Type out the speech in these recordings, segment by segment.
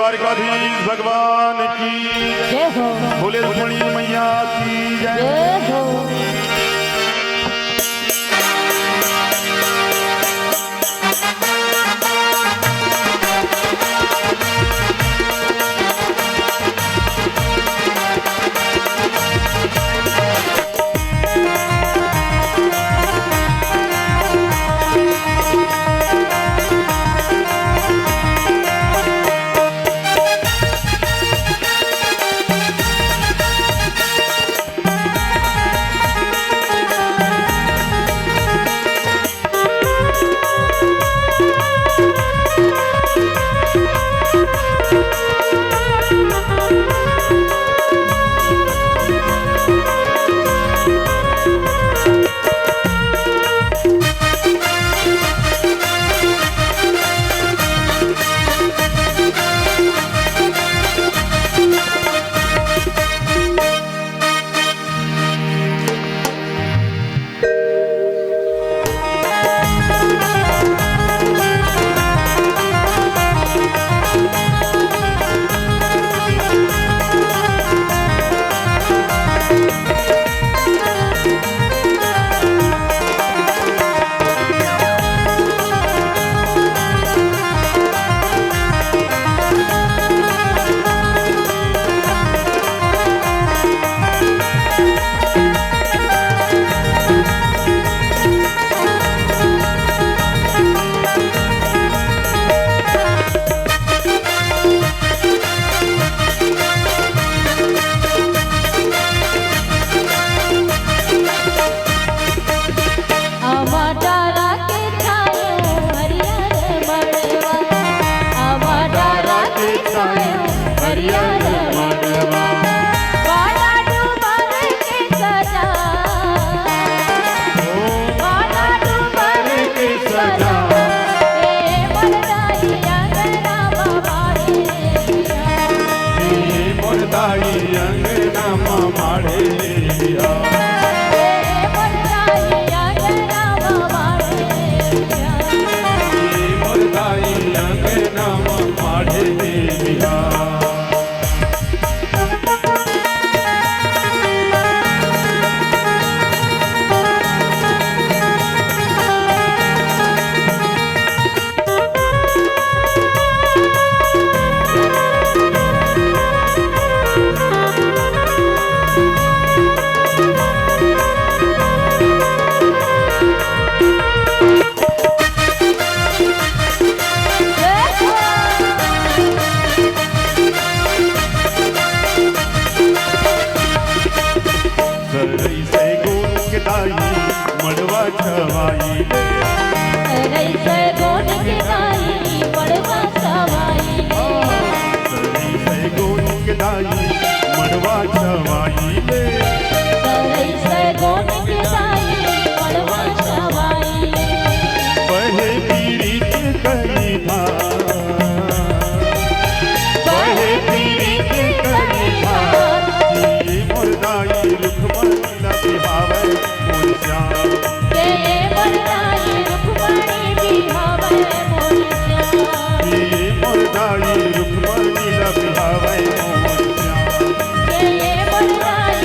द्वारकाधीश भगवान की जय हो। बोले रुक्मिणी मैया की जय हो। रुक्मणी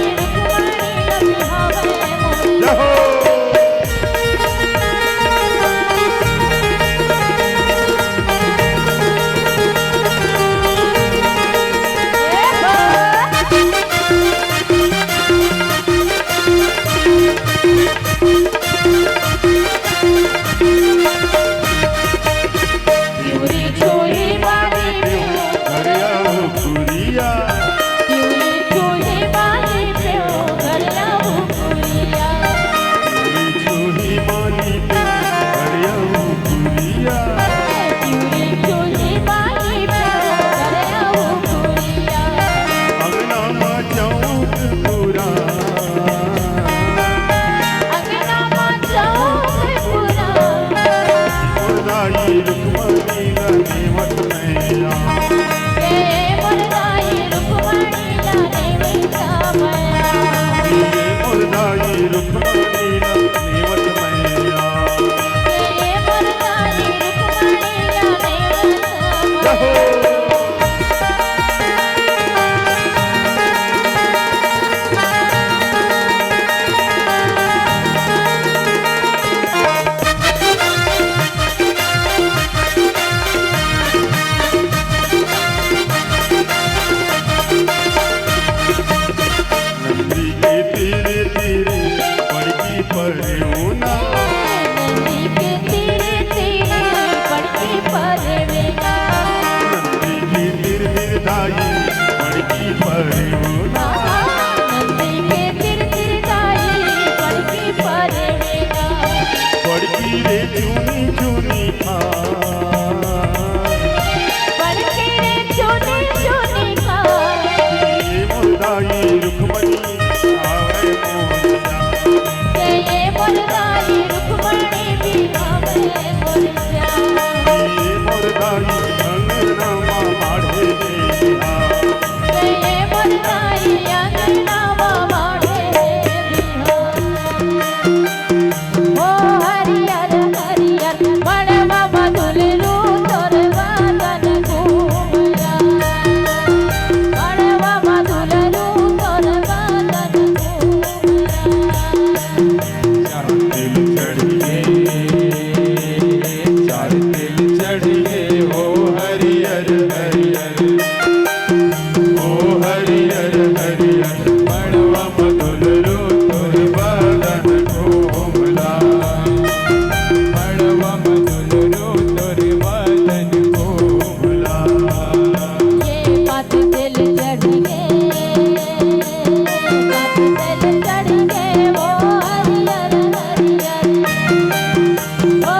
रे चुनी चुनी बड़के रे चुनी चुनी ये मुर्दाई रुखमणी आवे मोरिया ये मुर्दाई रुक्मणी बिहावे मोरिया ये मुर्दाई अंगना माढ़े बिहा ये मुर्दाई अंगना माढ़े बिहा ओ हरियर हरियर बड़वा बदुलरू तोर बदन घूमरा बड़वा बदुलरू तोर बदन घूमरा तिल चढ़िए चार तिल चढ़िए ओ हरियर हरियर ओ हरियर हरियर मड़वा मधुलरू तोर बदन घूमला मड़वा मधुलरू तोर बदन घूमला ये बात दिल चढ़ गए बात दिल चढ़ गए ओ हरियर हरियर ओ